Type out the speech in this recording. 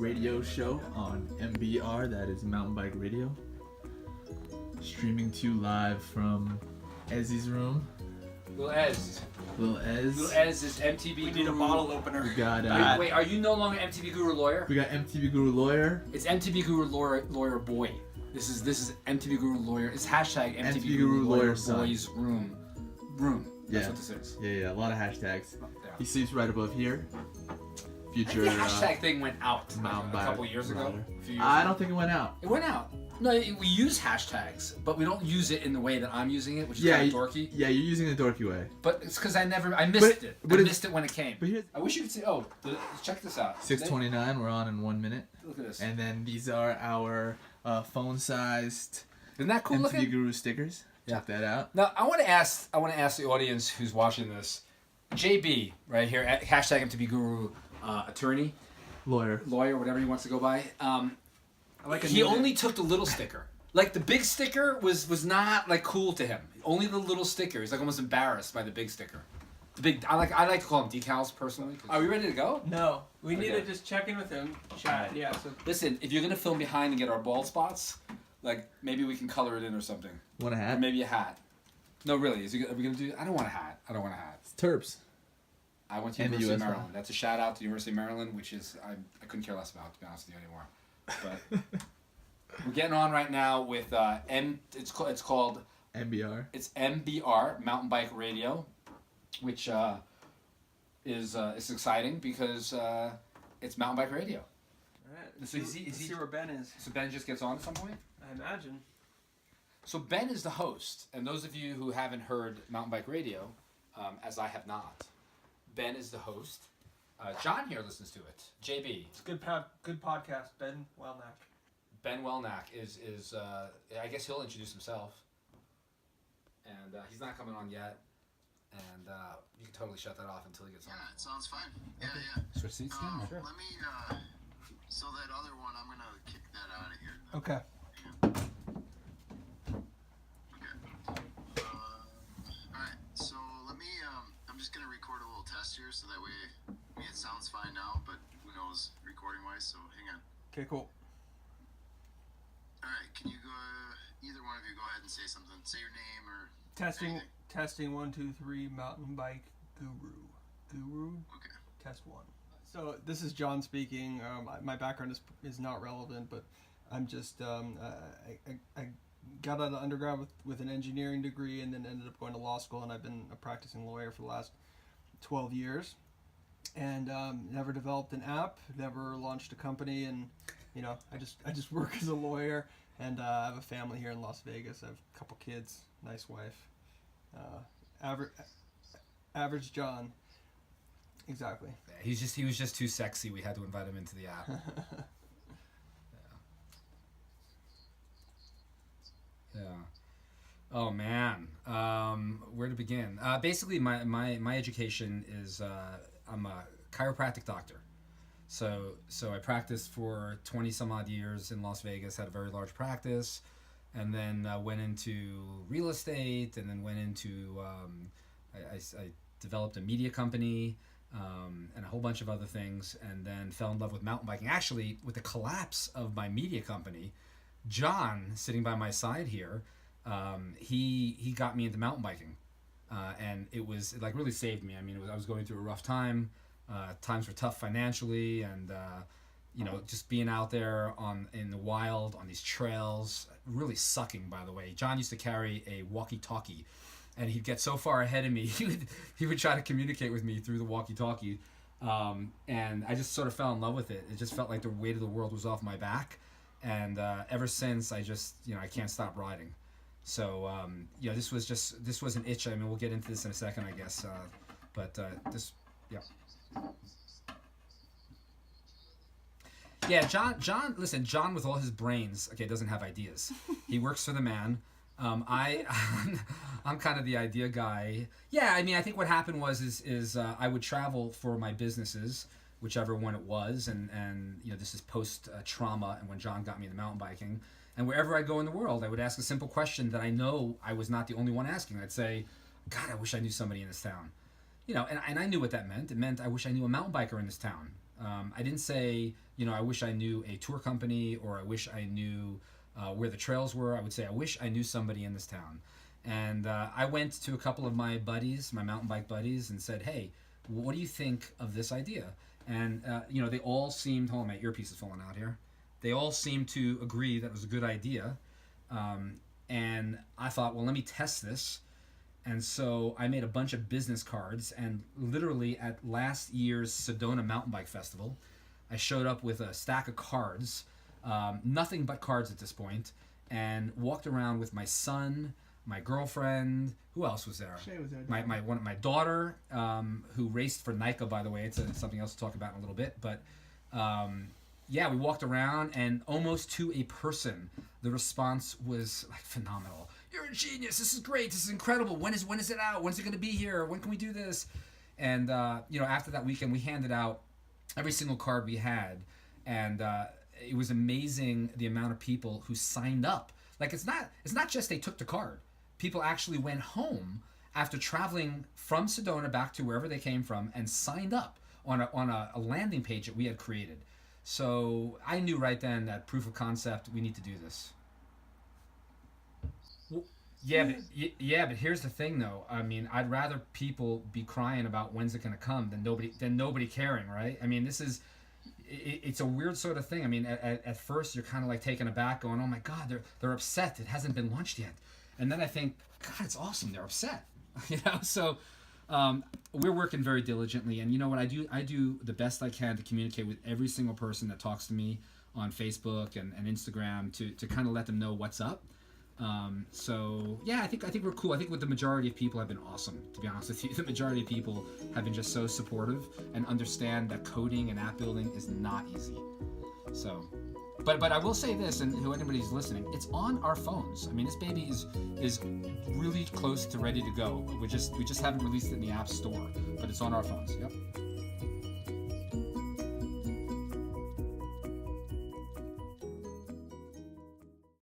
radio show on MBR, that is Mountain Bike Radio. Streaming to you live from Ezzy's room. Lil Ez. Lil Ez. Lil Ez is MTV Guru. We need a bottle opener. We got, wait, are you no longer MTV Guru Lawyer? We got MTV Guru Lawyer. It's MTV Guru Lawyer Boy. This is MTV Guru Lawyer. It's hashtag MTV Guru Lawyer Boy's room. That's what this is. Yeah, a lot of hashtags. Yeah. He sleeps right above here. Future. I think the hashtag thing went out a Mountain couple bike years ago. rider. A few years I ago. don't think it went out. It went out. No, we use hashtags, but we don't use it in the way that I'm using it, which is Yeah, kind of dorky. Yeah, you're using it the dorky way. But it's because I missed it. I missed it when it came. But here's I wish you could see. Oh, check this out. 6:29. We're on in 1 minute. Look at this. And then these are our phone-sized Isn't that cool MTV looking? Guru stickers. Check that out. Now I want to ask the audience who's watching this, JB right here at hashtag MTV Guru attorney, Lawyer, whatever he wants to go by. I like He only took the little sticker. Like the big sticker was not like cool to him. Only the little sticker. He's like almost embarrassed by the big sticker. The big. I like to call them decals personally. Are we ready to go? No, we need Okay. to just check in with him. Chat. Yeah. So Listen, if you're gonna film behind and get our bald spots, like maybe we can color it in or something. want a Or hat? maybe a hat. No, really. Are we gonna do? I don't want a hat. It's Terps. I went to And the University of US one. Maryland. That's a shout out to University of Maryland, which is I couldn't care less about, to be honest with you anymore. But we're getting on right now with It's called MBR. It's MBR Mountain Bike Radio, which is exciting because it's Mountain Bike Radio. all right. Let's Let's see- see where Ben is. So Ben just gets on at some point. I imagine. So Ben is the host, and those of you who haven't heard Mountain Bike Radio, as I have not, Ben is the host. John here listens to it. JB. It's a good podcast. Ben Welnack. Ben Welnack is I guess he'll introduce himself. And he's not coming on yet. And you can totally shut that off until he gets on. Yeah, it sounds fine. Yeah, Okay. yeah. Switch seats again? Sure. Let me, so that other one, I'm gonna kick that out of here. Okay. Okay. Alright, so let me, I'm just gonna record a little test here so that way, it sounds fine now, but who knows recording wise, so hang on. Okay. Cool. Alright, can you go, either one of you go ahead and say something, say your name or Testing. anything. Testing. 1, 2, 3. Mountain Bike Guru. Okay. Test 1. So this is John speaking. My background is not relevant, but I'm just I got out of undergrad with an engineering degree and then ended up going to law school, and I've been a practicing lawyer for the last 12 years, and never developed an app, never launched a company, and I just work as a lawyer, and I have a family here in Las Vegas. I have a couple kids, nice wife, average John. Exactly. He was just too sexy. We had to invite him into the app. Yeah. Oh man. Where to begin? Basically, my education is I'm a chiropractic doctor. So I practiced for 20 some odd years in Las Vegas. Had a very large practice, and then went into real estate, and then went into I developed a media company. And a whole bunch of other things, and then fell in love with mountain biking. Actually, with the collapse of my media company, John, sitting by my side here, he got me into mountain biking, and it really saved me. I mean, I was going through a rough time. Times were tough financially, and just being out there in the wild on these trails, really sucking. By the way, John used to carry a walkie-talkie. And he'd get so far ahead of me, he would try to communicate with me through the walkie-talkie, and I just sort of fell in love with it. It just felt like the weight of the world was off my back, and ever since I just I can't stop riding. So this was an itch. I mean, we'll get into this in a second, I guess, but yeah, John. Listen, John with all his brains, doesn't have ideas. He works for the man. I'm kind of the idea guy. Yeah, I mean, I think what happened was I would travel for my businesses, whichever one it was, and this is post trauma, and when John got me into mountain biking, and wherever I go in the world, I would ask a simple question that I know I was not the only one asking. I'd say, God, I wish I knew somebody in this town, and I knew what that meant. It meant I wish I knew a mountain biker in this town. I didn't say, I wish I knew a tour company, or I wish I knew where the trails were. I would say, I wish I knew somebody in this town. And I went to a couple of my buddies, my mountain bike buddies, and said, hey, what do you think of this idea? And, they all seemed, hold on, my earpiece is falling out here. They all seemed to agree that it was a good idea. And I thought, well, let me test this. And so I made a bunch of business cards, and literally at last year's Sedona Mountain Bike Festival, I showed up with a stack of cards, nothing but cards at this point, and walked around with my son, my girlfriend, who else was there? Shay was there. My daughter, who raced for Nika, by the way. It's something else to talk about in a little bit. But we walked around, and almost to a person, the response was like phenomenal. You're a genius. This is great. This is incredible. When is it out? When's it going to be here? When can we do this? And after that weekend, we handed out every single card we had, and it was amazing the amount of people who signed up. Like, it's not just they took the card. People actually went home after traveling from Sedona back to wherever they came from and signed up on a landing page that we had created. So I knew right then that proof of concept, we need to do this. But here's the thing, though. I mean, I'd rather people be crying about when's it going to come than nobody caring, right? I mean, it's a weird sort of thing. I mean, at first you're kind of like taken aback, going, "Oh my God, they're upset. It hasn't been launched yet." And then I think, God, it's awesome. They're upset, So we're working very diligently, and you know what? I do the best I can to communicate with every single person that talks to me on Facebook and Instagram to kind of let them know what's up. I think we're cool. I think with the majority of people have been awesome, to be honest with you. The majority of people have been just so supportive and understand that coding and app building is not easy. So, but I will say this, and who anybody's listening, it's on our phones. I mean, this baby is really close to ready to go. We just haven't released it in the App Store, but it's on our phones. Yep.